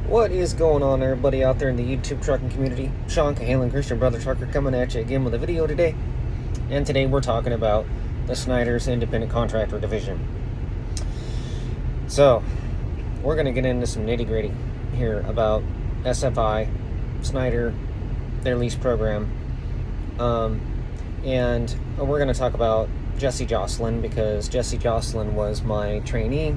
What is going on, everybody out there in the YouTube trucking community? Sean Cahalan, Christian Brother Trucker, coming at you again with a video today. And today we're talking about the Schneider's independent contractor division. So, we're going to get into some nitty-gritty here about SFI, Snider, their lease program. And we're going to talk about Jesse Jocelyn, because Jesse Jocelyn was my trainee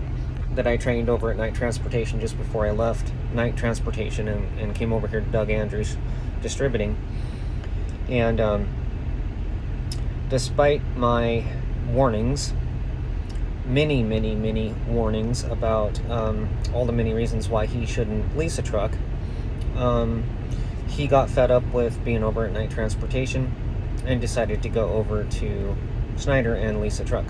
that I trained over at Night Transportation just before I left Night Transportation and came over here to Doug Andrews Distributing. And despite my warnings, many warnings about all the many reasons why he shouldn't lease a truck, he got fed up with being over at Night Transportation and decided to go over to Snider and lease a truck.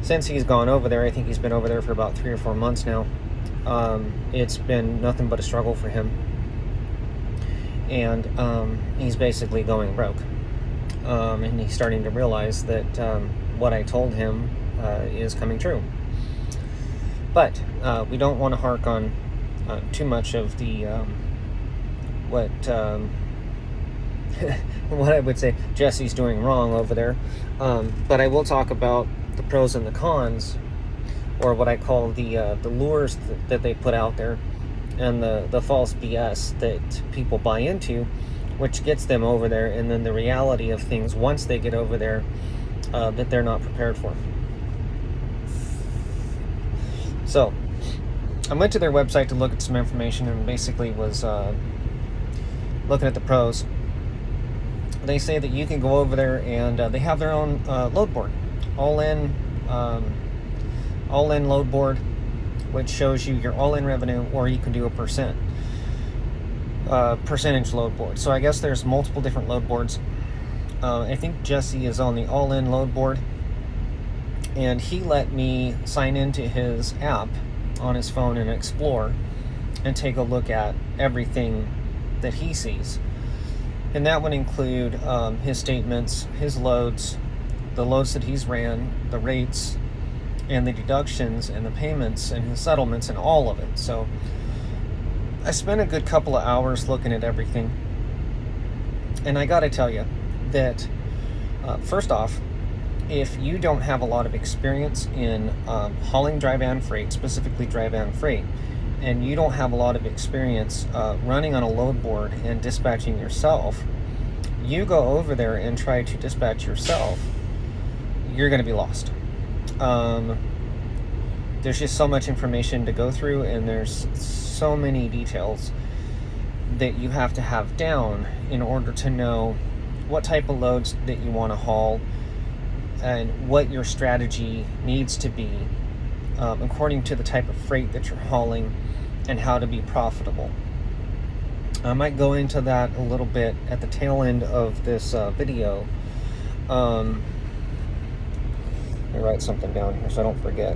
Since he's gone over there, I think he's been over there for about 3 or 4 months now, it's been nothing but a struggle for him. And he's basically going broke. And he's starting to realize that what I told him is coming true. But we don't want to hark on too much of the what what I would say Jesse's doing wrong over there. But I will talk about the pros and the cons, or what I call the lures that they put out there, and the false BS that people buy into, which gets them over there, and then the reality of things once they get over there that they're not prepared for. So I went to their website to look at some information and basically was looking at the pros. They say that you can go over there and they have their own load board, Allin load board, which shows you your all-in revenue, or you can do a percentage load board. So I guess there's multiple different load boards. I think Jesse is on the all-in load board, and he let me sign into his app on his phone and explore and take a look at everything that he sees. And that would include his statements, his loads, the loads that he's ran, the rates, and the deductions, and the payments, and his settlements, and all of it. So I spent a good couple of hours looking at everything. And I gotta tell you that, first off, if you don't have a lot of experience in hauling dry van freight, specifically dry van freight, and you don't have a lot of experience running on a load board and dispatching yourself, you go over there and try to dispatch yourself, you're going to be lost. There's just so much information to go through, and there's so many details that you have to have down in order to know what type of loads that you want to haul and what your strategy needs to be according to the type of freight that you're hauling and how to be profitable. I might go into that a little bit at the tail end of this video. Let me write something down here so I don't forget.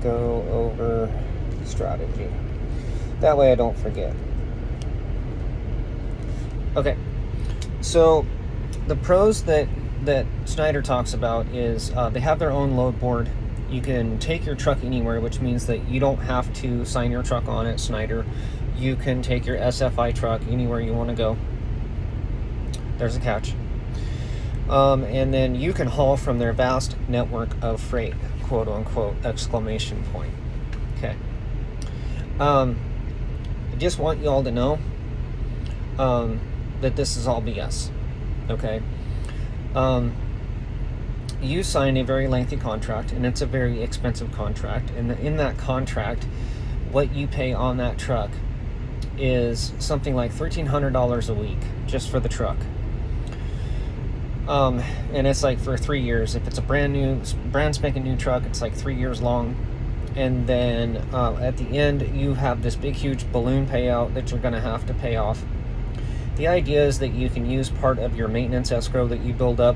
Go over strategy. That way I don't forget. Okay, so the pros that Snider talks about is they have their own load board. You can take your truck anywhere, which means that you don't have to sign your truck on at Snider. You can take your SFI truck anywhere you want to go. There's a catch. And then you can haul from their vast network of freight, quote unquote, exclamation point. Okay. I just want you all to know that this is all BS. Okay. You sign a very lengthy contract, and it's a very expensive contract. And in that contract, what you pay on that truck is something like $1,300 a week just for the truck. And it's like for 3 years. If it's a brand spanking new truck, it's like 3 years long. And then at the end, you have this big, huge balloon payout that you're going to have to pay off. The idea is that you can use part of your maintenance escrow that you build up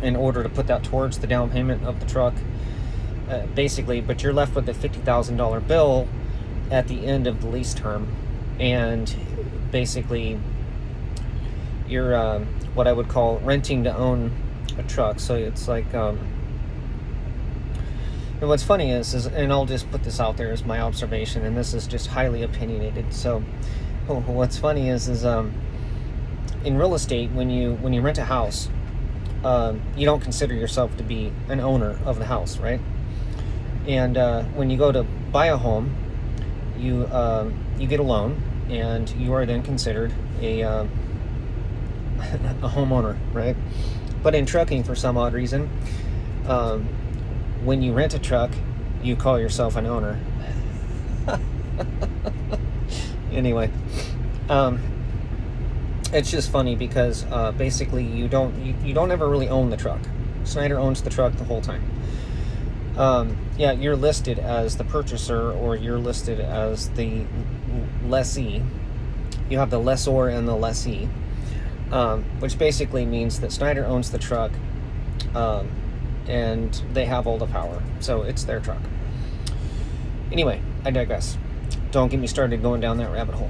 in order to put that towards the down payment of the truck, basically, but you're left with a $50,000 bill at the end of the lease term, and basically you're what I would call renting to own a truck. So it's like And what's funny is, and I'll just put this out there as my observation, and this is just highly opinionated. So, what's funny is in real estate, when you rent a house, you don't consider yourself to be an owner of the house, right? And when you go to buy a home, you get a loan, and you are then considered a a homeowner, right? But in trucking, for some odd reason, when you rent a truck, you call yourself an owner. Anyway, it's just funny because basically you don't ever really own the truck. Snider owns the truck the whole time. Yeah, you're listed as the purchaser, or you're listed as the lessee. You have the lessor and the lessee, which basically means that Snider owns the truck, and they have all the power, so it's their truck. Anyway, I digress. Don't get me started going down that rabbit hole.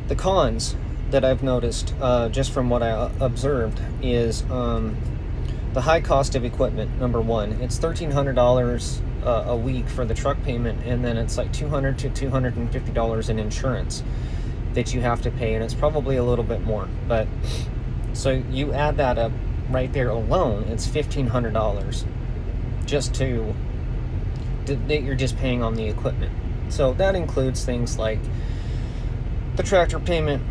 The cons that I've noticed, just from what I observed, is the high cost of equipment. Number one, it's $1,300 a week for the truck payment, and then it's like $200 to $250 in insurance that you have to pay, and it's probably a little bit more. But so you add that up right there alone, it's $1,500 just that you're just paying on the equipment. So that includes things like the tractor payment,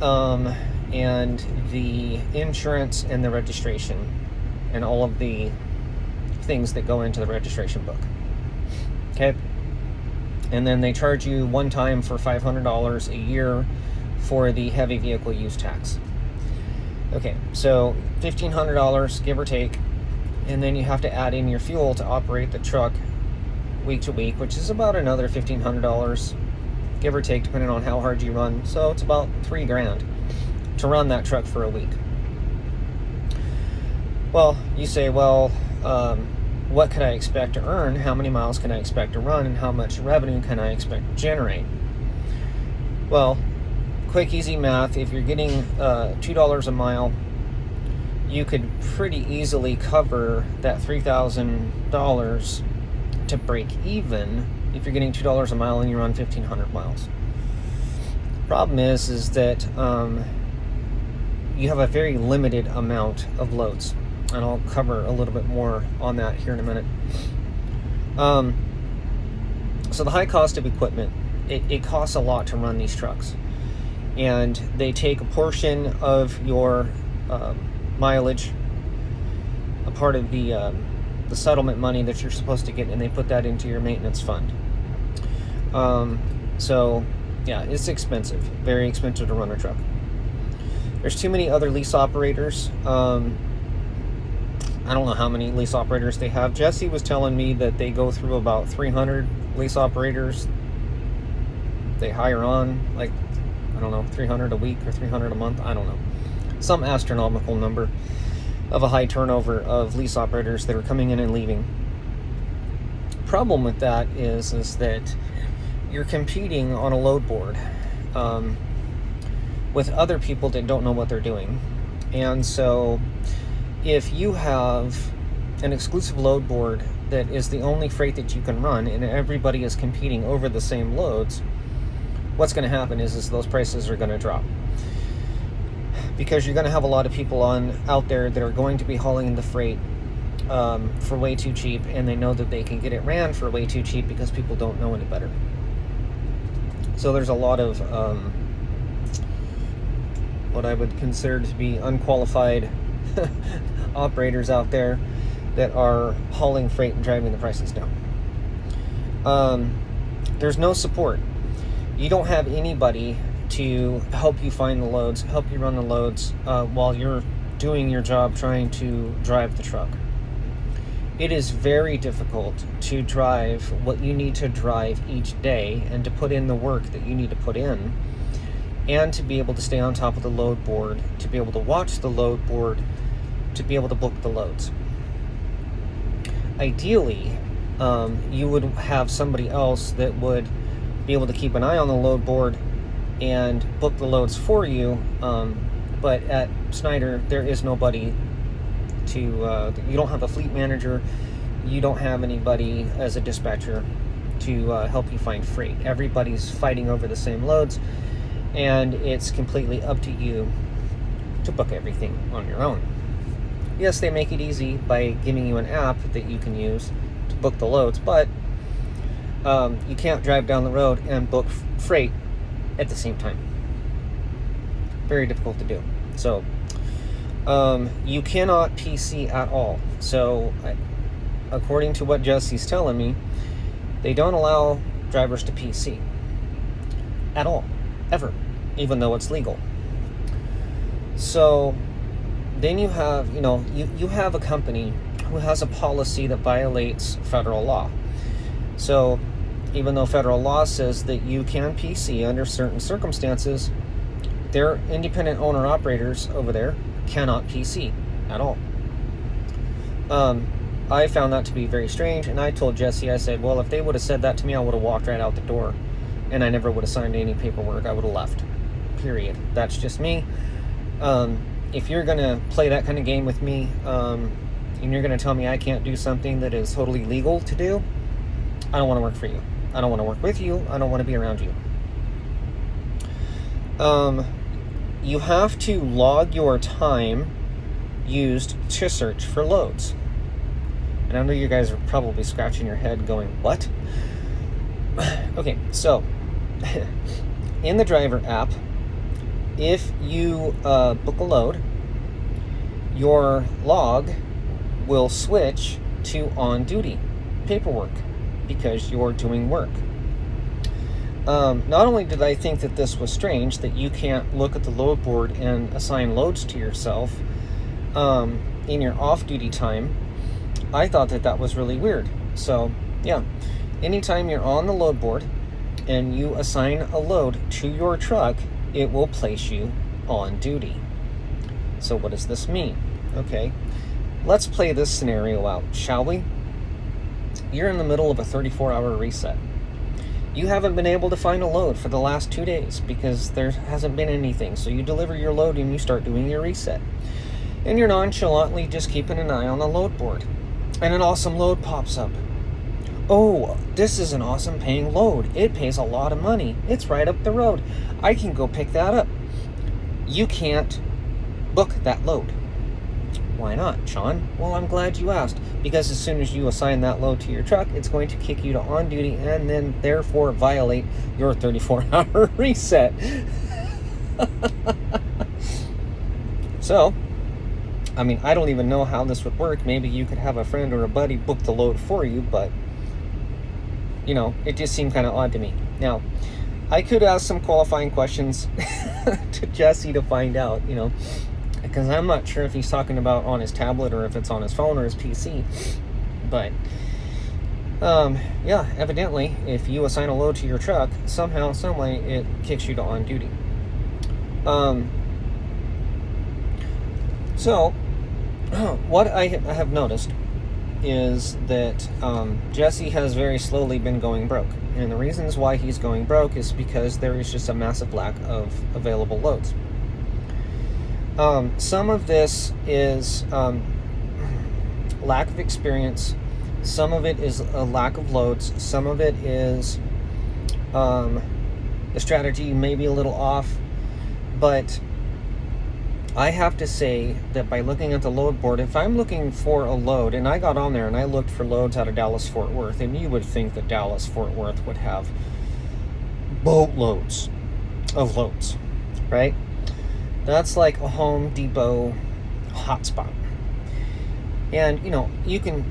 and the insurance and the registration, and all of the things that go into the registration book. Okay? And then they charge you one time for $500 a year for the heavy vehicle use tax. Okay, so $1,500, give or take, and then you have to add in your fuel to operate the truck week to week, which is about another $1,500, give or take, depending on how hard you run. So it's about $3,000 to run that truck for a week. Well, you say, well, what could I expect to earn? How many miles can I expect to run? And how much revenue can I expect to generate? Well, quick, easy math. If you're getting $2 a mile, you could pretty easily cover that $3,000 to break even if you're getting $2 a mile and you run 1,500 miles. Problem is that you have a very limited amount of loads, and I'll cover a little bit more on that here in a minute. So the high cost of equipment, it costs a lot to run these trucks, and they take a portion of your mileage, a part of the settlement money that you're supposed to get, and they put that into your maintenance fund. So yeah, it's expensive, very expensive to run a truck. There's too many other lease operators. I don't know how many lease operators they have. Jesse was telling me that they go through about 300 lease operators. They hire on, like, I don't know, 300 a week or 300 a month. I don't know. Some astronomical number of a high turnover of lease operators that are coming in and leaving. Problem with that is that you're competing on a load board with other people that don't know what they're doing. And so if you have an exclusive load board that is the only freight that you can run, and everybody is competing over the same loads, what's going to happen is those prices are going to drop, because you're going to have a lot of people out there that are going to be hauling the freight for way too cheap, and they know that they can get it ran for way too cheap because people don't know any better. So there's a lot of what I would consider to be unqualified operators out there that are hauling freight and driving the prices down. There's no support. You don't have anybody to help you find the loads, help you run the loads while you're doing your job trying to drive the truck. It is very difficult to drive what you need to drive each day, and to put in the work that you need to put in, and to be able to stay on top of the load board, to be able to watch the load board, to be able to book the loads. Ideally, you would have somebody else that would be able to keep an eye on the load board and book the loads for you, but at Snider there is nobody to, you don't have a fleet manager, you don't have anybody as a dispatcher to help you find freight. Everybody's fighting over the same loads, and it's completely up to you to book everything on your own. Yes, they make it easy by giving you an app that you can use to book the loads, but you can't drive down the road and book freight at the same time. Very difficult to do. So you cannot PC at all. So according to what Jesse's telling me, they don't allow drivers to PC at all, ever, even though it's legal. So then you have, you have a company who has a policy that violates federal law. So even though federal law says that you can PC under certain circumstances, their independent owner-operators over there cannot PC at all. I found that to be very strange, and I told Jesse, I said, well, if they would have said that to me, I would have walked right out the door, and I never would have signed any paperwork. I would have left, period. That's just me. If you're going to play that kind of game with me, and you're going to tell me I can't do something that is totally legal to do, I don't want to work for you. I don't want to work with you. I don't want to be around you. You have to log your time used to search for loads. And I know you guys are probably scratching your head going, what? Okay, so in the driver app, if you book a load, your log will switch to on-duty paperwork because you're doing work. Not only did I think that this was strange, that you can't look at the load board and assign loads to yourself in your off-duty time, I thought that that was really weird. So, yeah, anytime you're on the load board and you assign a load to your truck, it will place you on duty. So what does this mean? Okay, let's play this scenario out, shall we? You're in the middle of a 34-hour reset. You haven't been able to find a load for the last 2 days because there hasn't been anything. So you deliver your load and you start doing your reset. And you're nonchalantly just keeping an eye on the load board. And an awesome load pops up. Oh, this is an awesome paying load. It pays a lot of money. It's right up the road. I can go pick that up. You can't book that load. Why not, Sean? Well, I'm glad you asked. Because as soon as you assign that load to your truck, it's going to kick you to on duty and then therefore violate your 34-hour reset. So, I mean, I don't even know how this would work. Maybe you could have a friend or a buddy book the load for you, but, it just seemed kind of odd to me. Now, I could ask some qualifying questions to Jesse to find out, because I'm not sure if he's talking about on his tablet or if it's on his phone or his PC. But, yeah, evidently, if you assign a load to your truck, somehow, some way, it kicks you to on duty. So, what I have noticed is that Jesse has very slowly been going broke. And the reasons why he's going broke is because there is just a massive lack of available loads. Some of this is lack of experience. Some of it is a lack of loads. Some of it is the strategy may be a little off. But I have to say that by looking at the load board, if I'm looking for a load, and I got on there and I looked for loads out of Dallas-Fort Worth, and you would think that Dallas-Fort Worth would have boatloads of loads, right? That's like a Home Depot hotspot. And, you can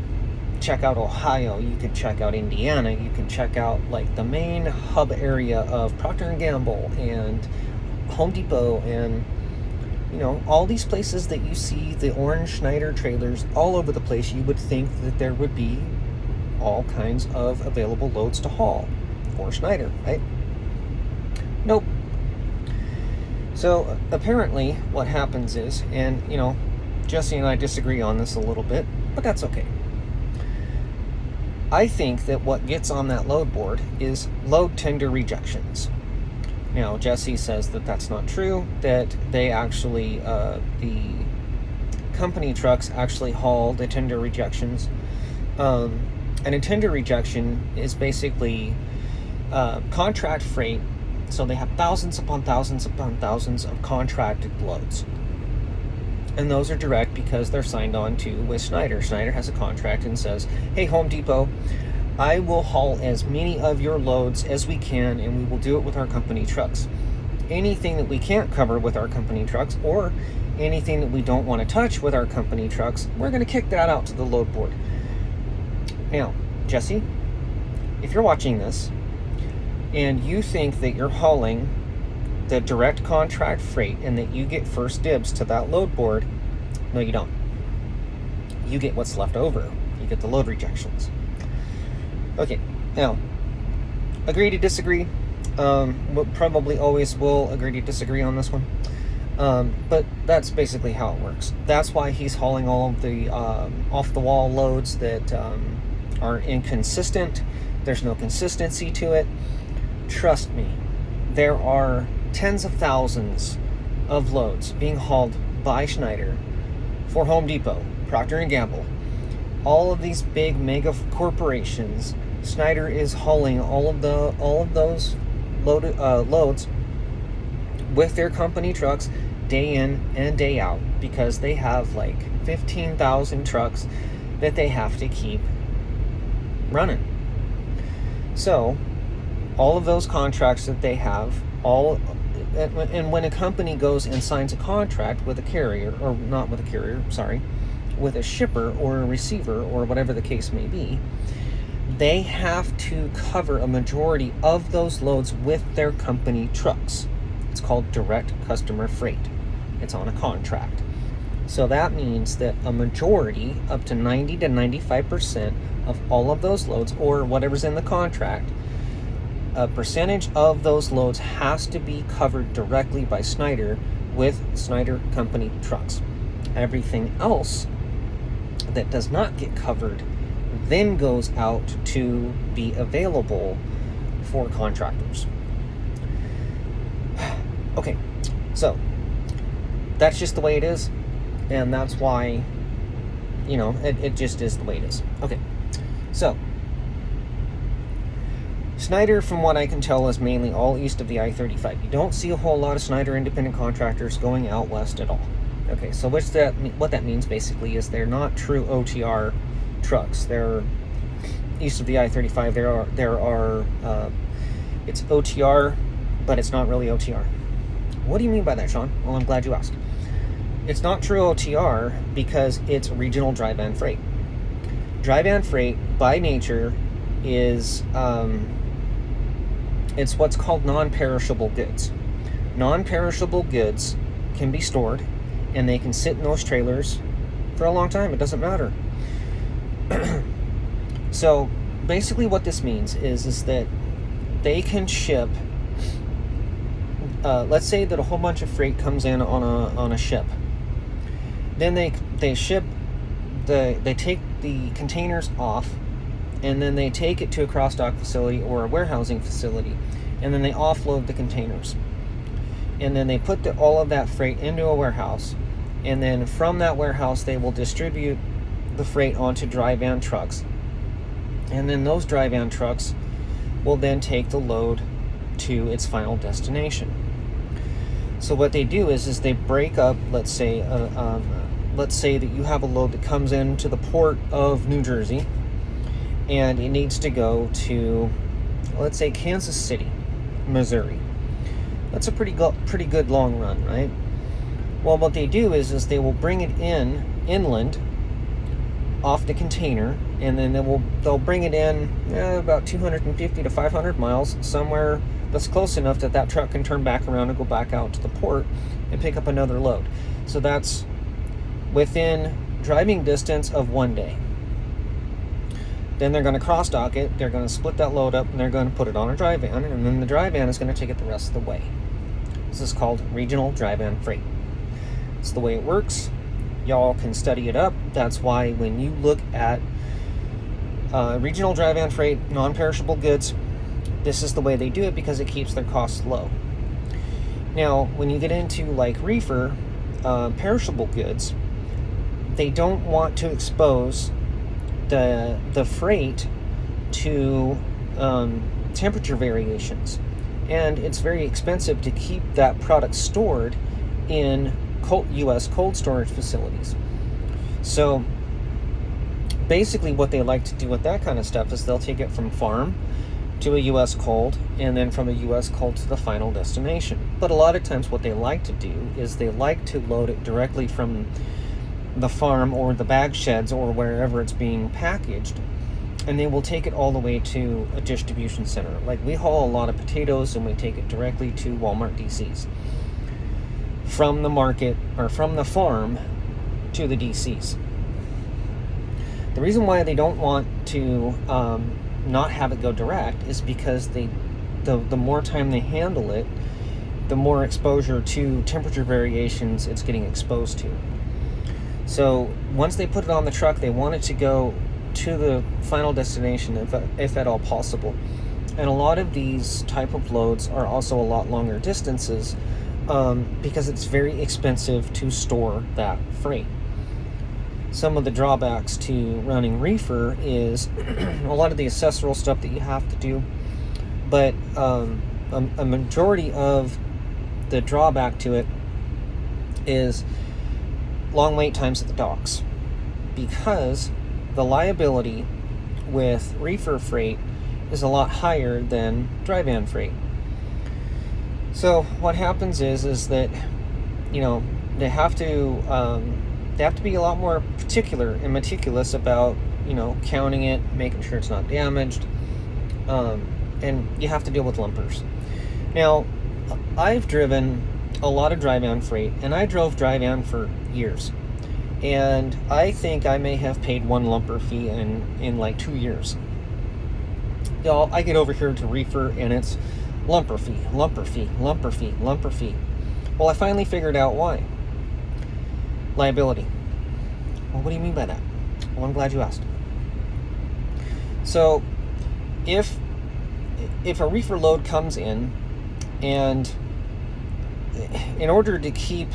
check out Ohio, you can check out Indiana, you can check out like the main hub area of Procter & Gamble and Home Depot and all these places that you see the orange Snider trailers all over the place. You would think that there would be all kinds of available loads to haul for Schneider, right? Nope. So apparently what happens is, and Jesse and I disagree on this a little bit, but that's okay. I think that what gets on that load board is load tender rejections. Now, Jesse says that that's not true, that they actually, the company trucks actually haul the tender rejections, An intended rejection is basically contract freight. So they have thousands upon thousands upon thousands of contracted loads. And those are direct because they're signed on to with Schneider. Schneider has a contract and says, hey, Home Depot, I will haul as many of your loads as we can, and we will do it with our company trucks. Anything that we can't cover with our company trucks, or anything that we don't want to touch with our company trucks, we're going to kick that out to the load board. Now, Jesse, if you're watching this and you think that you're hauling the direct contract freight and that you get first dibs to that load board, no, you don't. You get what's left over. You get the load rejections. Okay, now, agree to disagree. We'll probably always will agree to disagree on this one. But that's basically how it works. That's why he's hauling all of the off-the-wall loads that are inconsistent. There's no consistency to it. Trust me, there are tens of thousands of loads being hauled by Schneider for Home Depot, Procter & Gamble, all of these big mega corporations. Snider is hauling all of those loads with their company trucks day in and day out, because they have like 15,000 trucks that they have to keep running. So all of those contracts that they have, and when a company goes and signs a contract with a carrier, or not with a carrier, sorry, with a shipper or a receiver or whatever the case may be, they have to cover a majority of those loads with their company trucks. It's called direct customer freight. It's on a contract. So that means that a majority, up to 90 to 95% of all of those loads, or whatever's in the contract, a percentage of those loads has to be covered directly by Snider with Snider company trucks. Everything else that does not get covered then goes out to be available for contractors. Okay, so that's just the way it is, and that's why, it just is the way it is. Okay, so Snider, from what I can tell, is mainly all east of the I-35. You don't see a whole lot of Snider independent contractors going out west at all. Okay, so what that means basically is they're not true OTR trucks. They're east of the I-35. There are it's OTR, but it's not really OTR. What do you mean by that, Sean? Well, I'm glad you asked. It's not true OTR because it's regional dry van freight. Dry van freight, by nature, is it's what's called non-perishable goods. Non-perishable goods can be stored, and they can sit in those trailers for a long time. It doesn't matter. So basically what this means is that they can ship, let's say that a whole bunch of freight comes in on a ship. Then they take the containers off, and then they take it to a cross-dock facility or a warehousing facility, and then they offload the containers. And then they put all of that freight into a warehouse, and then from that warehouse they will distribute the freight onto dry van trucks. And then those dry van trucks will then take the load to its final destination. So what they do is they break up, let's say that you have a load that comes into the port of New Jersey, and it needs to go to, let's say, Kansas City, Missouri. That's a pretty good long run, right? Well, what they do is they will bring it inland off the container, and then they'll bring it in about 250 to 500 miles, somewhere that's close enough that truck can turn back around and go back out to the port and pick up another load. So that's within driving distance of one day. Then they're going to cross-dock it, they're going to split that load up, and they're going to put it on a dry van, and then the dry van is going to take it the rest of the way. This is called regional dry van freight. It's the way it works. Y'all can study it up. That's why when you look at regional dry van freight, non-perishable goods, this is the way they do it because it keeps their costs low. Now, when you get into like reefer, perishable goods, they don't want to expose the freight to temperature variations, and it's very expensive to keep that product stored in U.S. cold storage facilities. So basically what they like to do with that kind of stuff is they'll take it from farm to a U.S. cold, and then from a U.S. cold to the final destination. But a lot of times what they like to do is they like to load it directly from the farm or the bag sheds or wherever it's being packaged, and they will take it all the way to a distribution center. Like, we haul a lot of potatoes and we take it directly to Walmart DCs. From the market, or from the farm to the DCs. The reason why they don't want to not have it go direct is because the more time they handle it, the more exposure to temperature variations it's getting exposed to. So once they put it on the truck, they want it to go to the final destination if at all possible. And a lot of these type of loads are also a lot longer distances because it's very expensive to store that freight. Some of the drawbacks to running reefer is a lot of the accessorial stuff that you have to do, but a majority of the drawback to it is long wait times at the docks, because the liability with reefer freight is a lot higher than dry van freight. So what happens is that, you know, they have to be a lot more particular and meticulous about, you know, counting it, making sure it's not damaged, and you have to deal with lumpers. Now, I've driven a lot of dry van freight, and I drove dry van for years, and I think I may have paid one lumper fee in like 2 years. Y'all, I get over here to reefer, and it's lumper fee, lumper fee, lumper fee, lumper fee. Well, I finally figured out why. Liability. Well, what do you mean by that? Well, I'm glad you asked. So, if a reefer load comes in, and in order to keep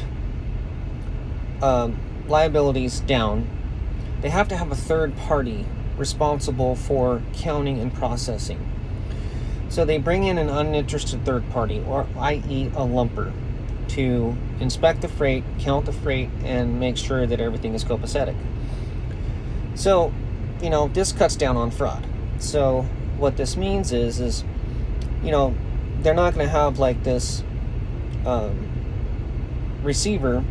liabilities down, they have to have a third party responsible for counting and processing. So they bring in an uninterested third party, or i.e. a lumper, to inspect the freight, count the freight, and make sure that everything is copacetic. So, you know, this cuts down on fraud. So what this means is, you know, they're not going to have like this receiver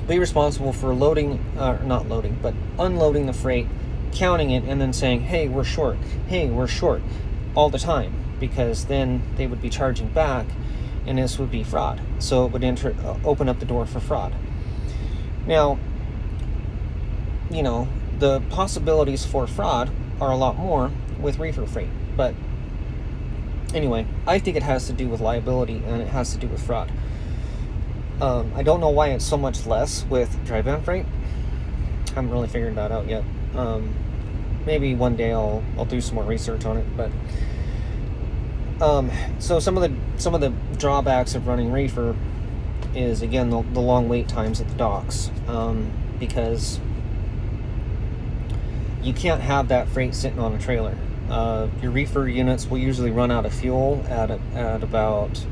be responsible for loading, not loading, but unloading the freight, counting it, and then saying, hey, we're short, all the time, because then they would be charging back, and this would be fraud. So it would open up the door for fraud. Now, you know, the possibilities for fraud are a lot more with reefer freight. But anyway, I think it has to do with liability, and it has to do with fraud. I don't know why it's so much less with dry van freight. Haven't really figured that out yet. Maybe one day I'll do some more research on it. But so some of the drawbacks of running reefer is, again, the long wait times at the docks, because you can't have that freight sitting on a trailer. Your reefer units will usually run out of fuel at about,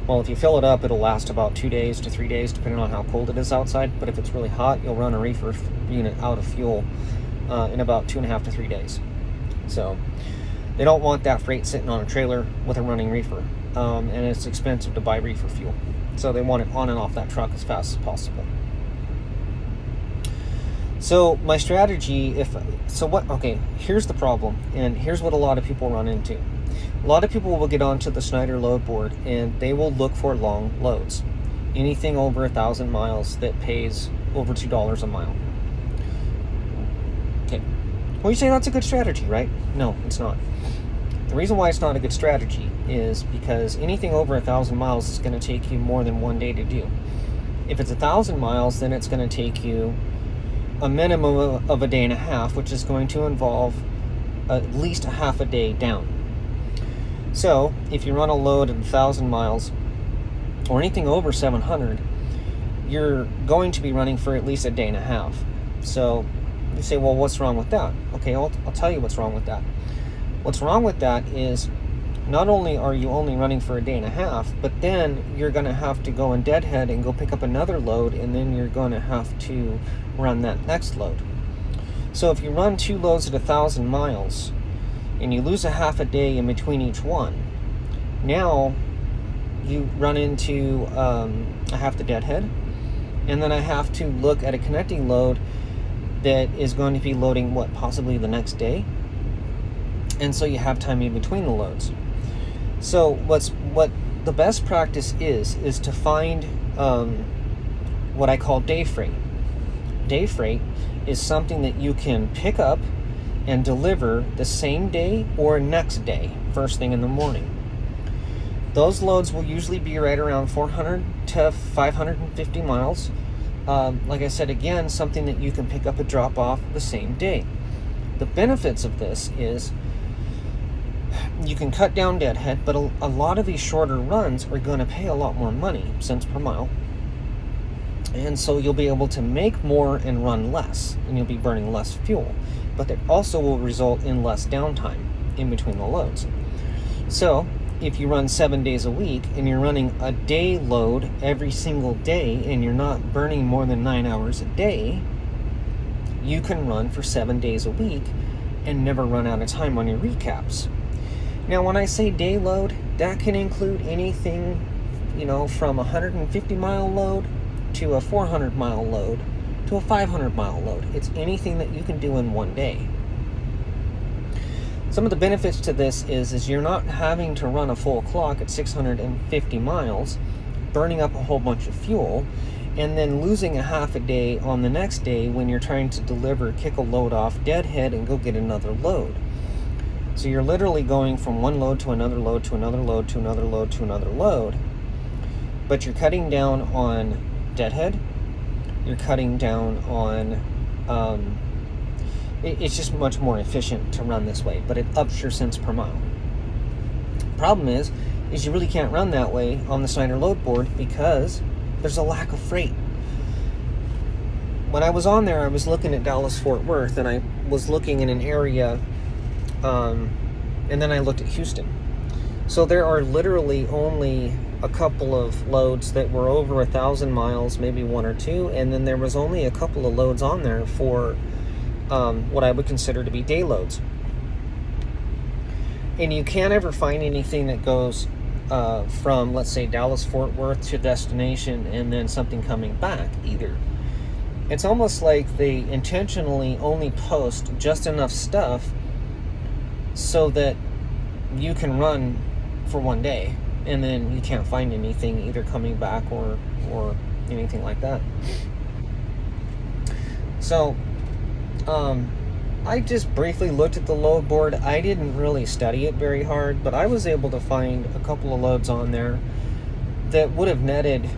well, if you fill it up, it'll last about 2 days to 3 days, depending on how cold it is outside. But if it's really hot, you'll run a reefer unit out of fuel in about 2.5 to 3 days. So they don't want that freight sitting on a trailer with a running reefer, and it's expensive to buy reefer fuel. So they want it on and off that truck as fast as possible. So my strategy, here's the problem, and here's what a lot of people run into. A lot of people will get onto the Snider load board, and they will look for long loads. Anything over 1,000 miles that pays over $2 a mile. Okay. Well, you say that's a good strategy, right? No, it's not. The reason why it's not a good strategy is because anything over 1,000 miles is going to take you more than 1 day to do. If it's 1,000 miles, then it's going to take you a minimum of a day and a half, which is going to involve at least a half a day down. So if you run a load at 1,000 miles or anything over 700, you're going to be running for at least a day and a half. So You say, well, what's wrong with that? Okay, I'll tell you what's wrong with that. What's wrong with that is not only are you only running for a day and a half, but then you're going to have to go and deadhead and go pick up another load, and then you're going to have to run that next load. So if you run 2 loads at 1,000 miles and you lose a half a day in between each one, now you run into I have to deadhead, and then I have to look at a connecting load that is going to be loading possibly the next day, and so you have time in between the loads. So what the best practice is to find what I call day freight. Day freight is something that you can pick up and deliver the same day or next day, first thing in the morning. Those loads will usually be right around 400 to 550 miles. Like I said, again, something that you can pick up and drop off the same day. The benefits of this is you can cut down deadhead, but a lot of these shorter runs are going to pay a lot more money, cents per mile. And so you'll be able to make more and run less, and you'll be burning less fuel. But it also will result in less downtime in between the loads. So if you run 7 days a week and you're running a day load every single day and you're not burning more than 9 hours a day, you can run for 7 days a week and never run out of time on your recaps. Now, when I say day load, that can include anything, from a 150-mile load to a 400-mile load to a 500-mile load. It's anything that you can do in one day. Some of the benefits to this is you're not having to run a full clock at 650 miles, burning up a whole bunch of fuel, and then losing a half a day on the next day when you're trying to kick a load off deadhead and go get another load. So you're literally going from one load to another load to another load to another load to another load, but you're cutting down on deadhead, you're cutting down on it's just much more efficient to run this way, but it ups your cents per mile. Problem is you really can't run that way on the Snider load board because there's a lack of freight. When I was on there, I was looking at Dallas-Fort Worth, and I was looking in an area, and then I looked at Houston. So there are literally only a couple of loads that were over 1,000 miles, maybe one or two, and then there was only a couple of loads on there for what I would consider to be day loads. And you can't ever find anything that goes from, let's say, Dallas-Fort Worth to destination and then something coming back either. It's almost like they intentionally only post just enough stuff so that you can run for one day, and then you can't find anything either coming back or anything like that. So I just briefly looked at the load board. I didn't really study it very hard, but I was able to find a couple of loads on there that would have netted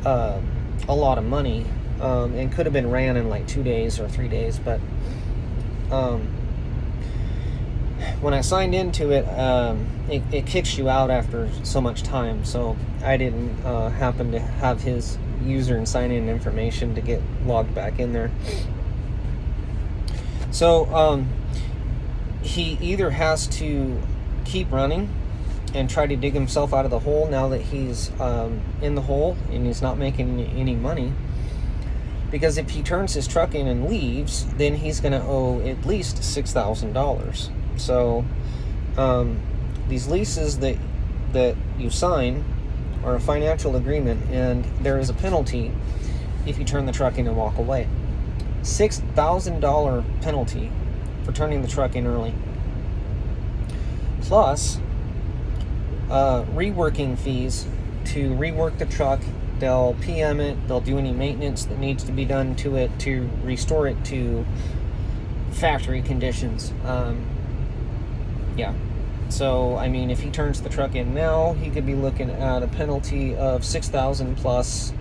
a lot of money, and could have been ran in like 2 days or 3 days. But when I signed into it, it kicks you out after so much time. So I didn't happen to have his user and sign-in information to get logged back in there. So he either has to keep running and try to dig himself out of the hole now that he's in the hole and he's not making any money. Because if he turns his truck in and leaves, then he's going to owe at least $6,000. So these leases that you sign are a financial agreement, and there is a penalty if you turn the truck in and walk away. $6,000 penalty for turning the truck in early. Plus reworking fees to rework the truck. They'll PM it, they'll do any maintenance that needs to be done to it to restore it to factory conditions. Yeah. So, I mean, if he turns the truck in now, he could be looking at a penalty of $6,000 plus,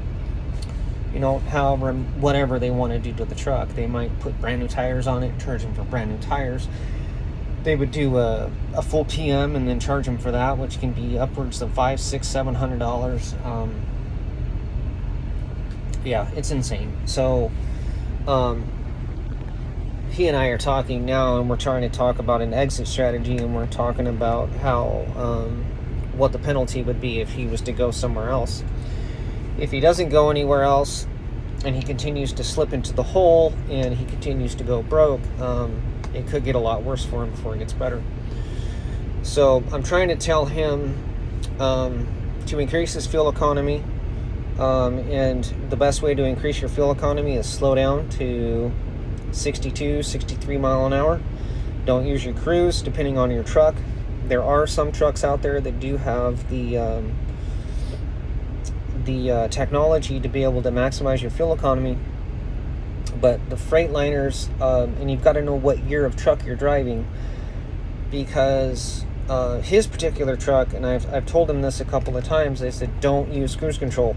however, whatever they want to do to the truck. They might put brand new tires on it, charge him for brand new tires. They would do a full PM and then charge him for that, which can be upwards of $500, $600, $700. Yeah, it's insane. So, he and I are talking now, and we're trying to talk about an exit strategy, and we're talking about how what the penalty would be if he was to go somewhere else. If he doesn't go anywhere else and he continues to slip into the hole and he continues to go broke, it could get a lot worse for him before it gets better. So I'm trying to tell him to increase his fuel economy, and the best way to increase your fuel economy is slow down to 62, 63 mile an hour. Don't use your cruise depending on your truck. There are some trucks out there that do have the technology to be able to maximize your fuel economy, but the Freightliners, and you've got to know what year of truck you're driving, because his particular truck, and I've told him this a couple of times, they said don't use cruise control.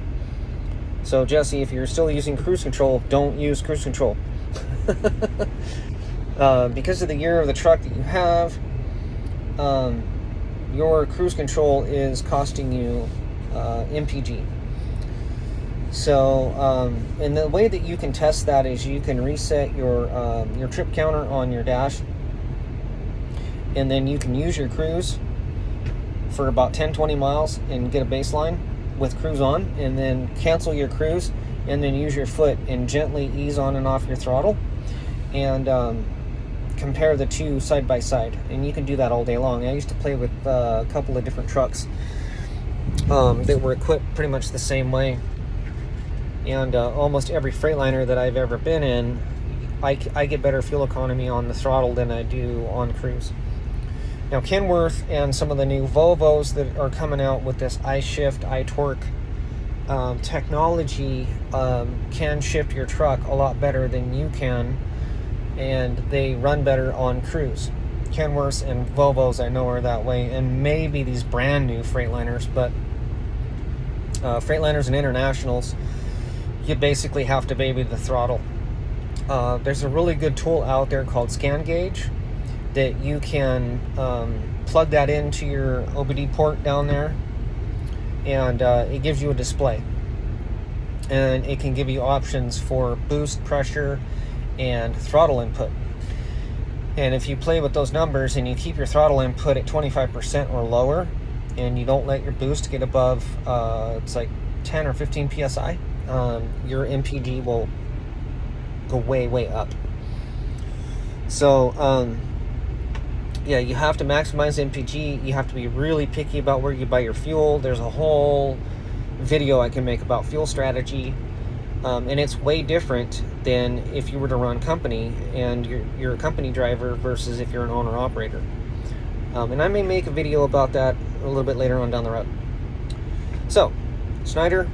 So Jesse, if you're still using cruise control, don't use cruise control. Because of the year of the truck that you have, your cruise control is costing you MPG. So, and the way that you can test that is you can reset your trip counter on your dash, and then you can use your cruise for about 10-20 miles and get a baseline with cruise on, and then cancel your cruise, and then use your foot and gently ease on and off your throttle, and compare the two side by side. And you can do that all day long. I used to play with a couple of different trucks that were equipped pretty much the same way, and almost every Freightliner that I've ever been in, I get better fuel economy on the throttle than I do on cruise. Now Kenworth and some of the new Volvos that are coming out with this iShift, iTorque technology can shift your truck a lot better than you can, and they run better on cruise. Kenworths and Volvos I know are that way, and maybe these brand new Freightliners, but Freightliners and Internationals, you basically have to baby the throttle. There's a really good tool out there called Scan Gauge that you can plug that into your OBD port down there, and it gives you a display, and it can give you options for boost, pressure, and throttle input. And if you play with those numbers and you keep your throttle input at 25% or lower, and you don't let your boost get above it's like 10 or 15 psi, your MPG will go way up. So yeah, you have to maximize MPG. You have to be really picky about where you buy your fuel. There's a whole video I can make about fuel strategy, and it's way different than if you were to run company and you're a company driver versus if you're an owner operator. And I may make a video about that a little bit later on down the road. So Snider,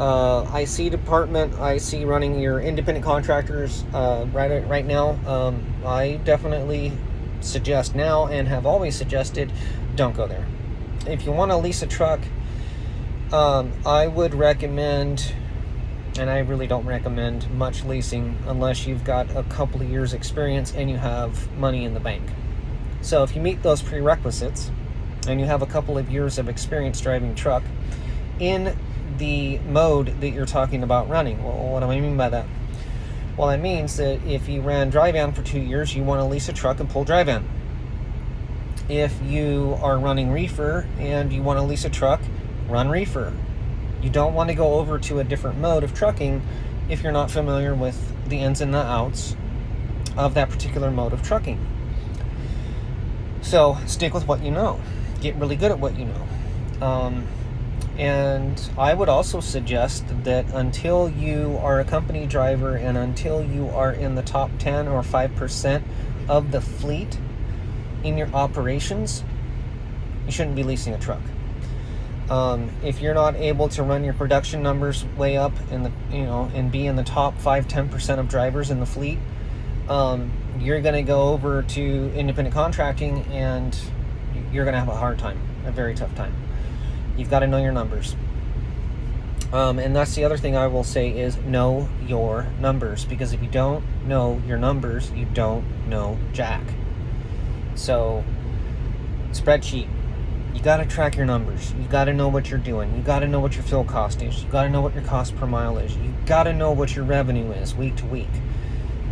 IC department, IC running your independent contractors right now. I definitely suggest now, and have always suggested, don't go there. If you want to lease a truck, I would recommend, and I really don't recommend much leasing unless you've got a couple of years experience and you have money in the bank. So if you meet those prerequisites and you have a couple of years of experience driving truck in the mode that you're talking about running. Well, what do I mean by that? Well, that means that if you ran dry van for 2 years, you want to lease a truck and pull dry van. If you are running reefer and you want to lease a truck, run reefer. You don't want to go over to a different mode of trucking if you're not familiar with the ins and the outs of that particular mode of trucking. So stick with what you know. Get really good at what you know. And I would also suggest that until you are a company driver and until you are in the top 10 or 5% of the fleet in your operations, you shouldn't be leasing a truck. If you're not able to run your production numbers way up and be in the top 5-10% of drivers in the fleet, you're going to go over to independent contracting and you're going to have a hard time, a very tough time. You've got to know your numbers. And that's the other thing I will say is know your numbers, because if you don't know your numbers, you don't know jack. So, spreadsheet. You got to track your numbers. You got to know what you're doing. You got to know what your fuel cost is. You got to know what your cost per mile is. You got to know what your revenue is week to week.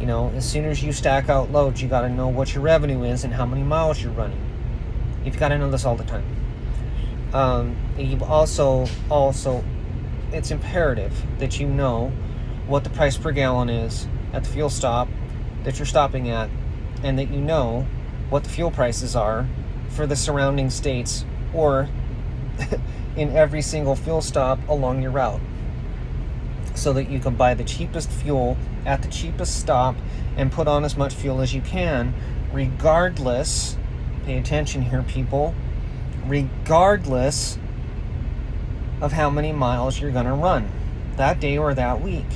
As soon as you stack out loads, you got to know what your revenue is and how many miles you're running. You've got to know this all the time. You also, it's imperative that you know what the price per gallon is at the fuel stop that you're stopping at, and that you know what the fuel prices are for the surrounding states or in every single fuel stop along your route, so that you can buy the cheapest fuel at the cheapest stop and put on as much fuel as you can, regardless, pay attention here, people, regardless of how many miles you're going to run that day or that week.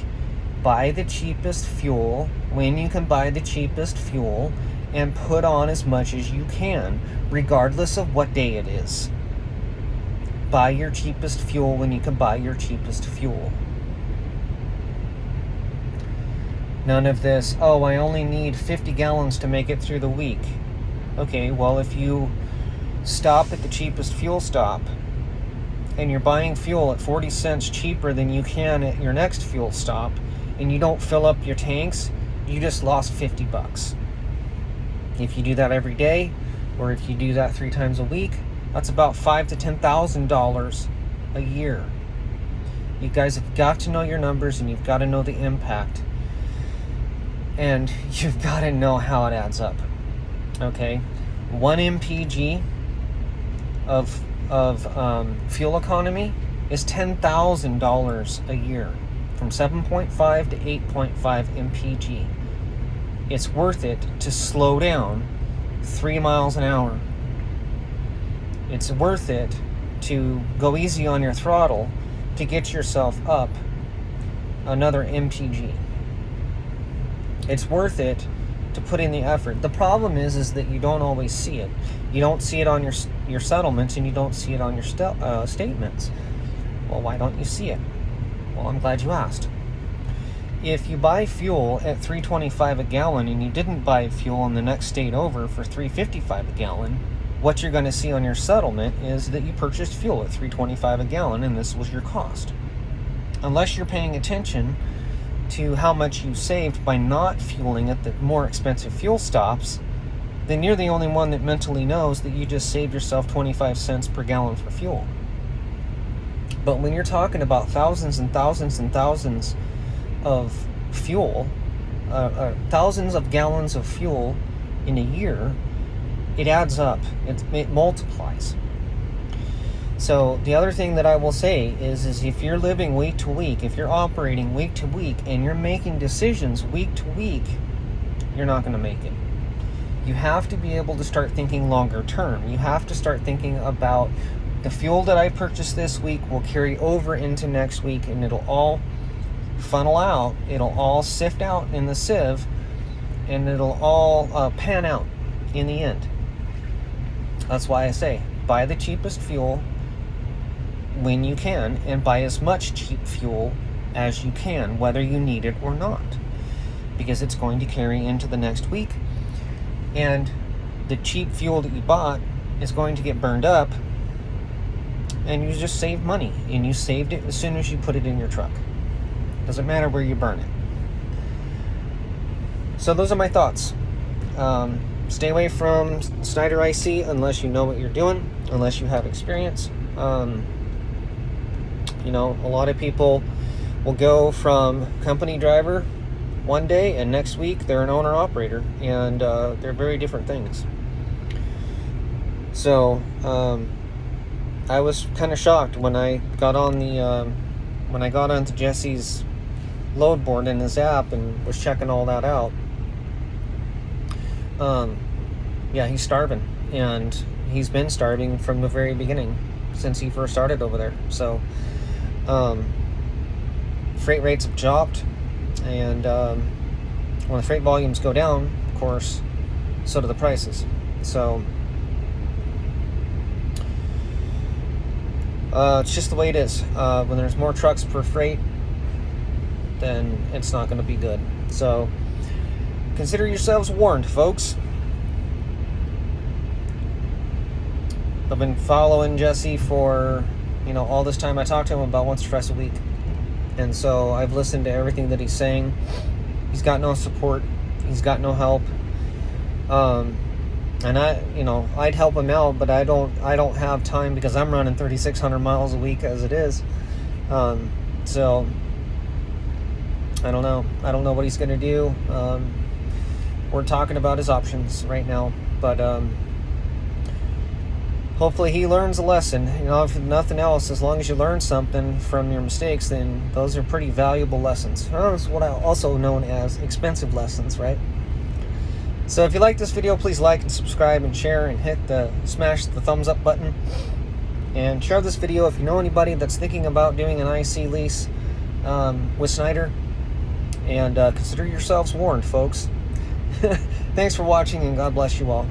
Buy the cheapest fuel when you can buy the cheapest fuel and put on as much as you can, regardless of what day it is. Buy your cheapest fuel when you can buy your cheapest fuel. None of this, oh, I only need 50 gallons to make it through the week. Okay, well, if you stop at the cheapest fuel stop and you're buying fuel at 40 cents cheaper than you can at your next fuel stop, and you don't fill up your tanks, you just lost $50. If you do that every day, or if you do that 3 times a week, that's about $5,000 to $10,000 a year. You guys have got to know your numbers, and you've got to know the impact, and you've got to know how it adds up. Okay, 1 mpg of fuel economy is $10,000 a year, from 7.5 to 8.5 mpg. It's worth it to slow down 3 miles an hour. It's worth it to go easy on your throttle to get yourself up another mpg. It's worth it to put in the effort. The problem is that you don't always see it. You don't see it on your settlements, and you don't see it on your statements. Well, why don't you see it? Well, I'm glad you asked. If you buy fuel at $3.25 a gallon and you didn't buy fuel in the next state over for $3.55 a gallon, what you're going to see on your settlement is that you purchased fuel at $3.25 a gallon, and this was your cost. Unless you're paying attention to how much you saved by not fueling at the more expensive fuel stops, then you're the only one that mentally knows that you just saved yourself 25 cents per gallon for fuel. But when you're talking about thousands and thousands and thousands of fuel, thousands of gallons of fuel in a year, it adds up. It multiplies. So the other thing that I will say is if you're living week to week, if you're operating week to week, and you're making decisions week to week, you're not going to make it. You have to be able to start thinking longer term. You have to start thinking about the fuel that I purchased this week will carry over into next week, and it'll all funnel out. It'll all sift out in the sieve, and it'll all pan out in the end. That's why I say buy the cheapest fuel when you can, and buy as much cheap fuel as you can, whether you need it or not, because it's going to carry into the next week, and the cheap fuel that you bought is going to get burned up, and you just saved money, and you saved it as soon as you put it in your truck. Doesn't matter where you burn it. So those are my thoughts. Stay away from Snider IC unless you know what you're doing, unless you have experience. A lot of people will go from company driver one day, and next week they're an owner-operator, and they're very different things. So I was kind of shocked when I got on onto Jesse's load board in his app and was checking all that out. He's starving, and he's been starving from the very beginning since he first started over there. So freight rates have dropped, and when the freight volumes go down, of course, so do the prices. So it's just the way it is. When there's more trucks per freight, then it's not going to be good. So consider yourselves warned, folks. I've been following Jesse for, all this time. I talk to him about once or twice a week. And so I've listened to everything that he's saying. He's got no support He's got no help. And I'd help him out, but I don't have time because I'm running 3,600 miles a week as it is. So I don't know what he's going to do. We're talking about his options right now, but hopefully he learns a lesson. If nothing else, as long as you learn something from your mistakes, then those are pretty valuable lessons. That's what I also known as expensive lessons, right? So if you like this video, please like and subscribe and share and smash the thumbs up button. And share this video if you know anybody that's thinking about doing an IC lease with Snider. And consider yourselves warned, folks. Thanks for watching, and God bless you all.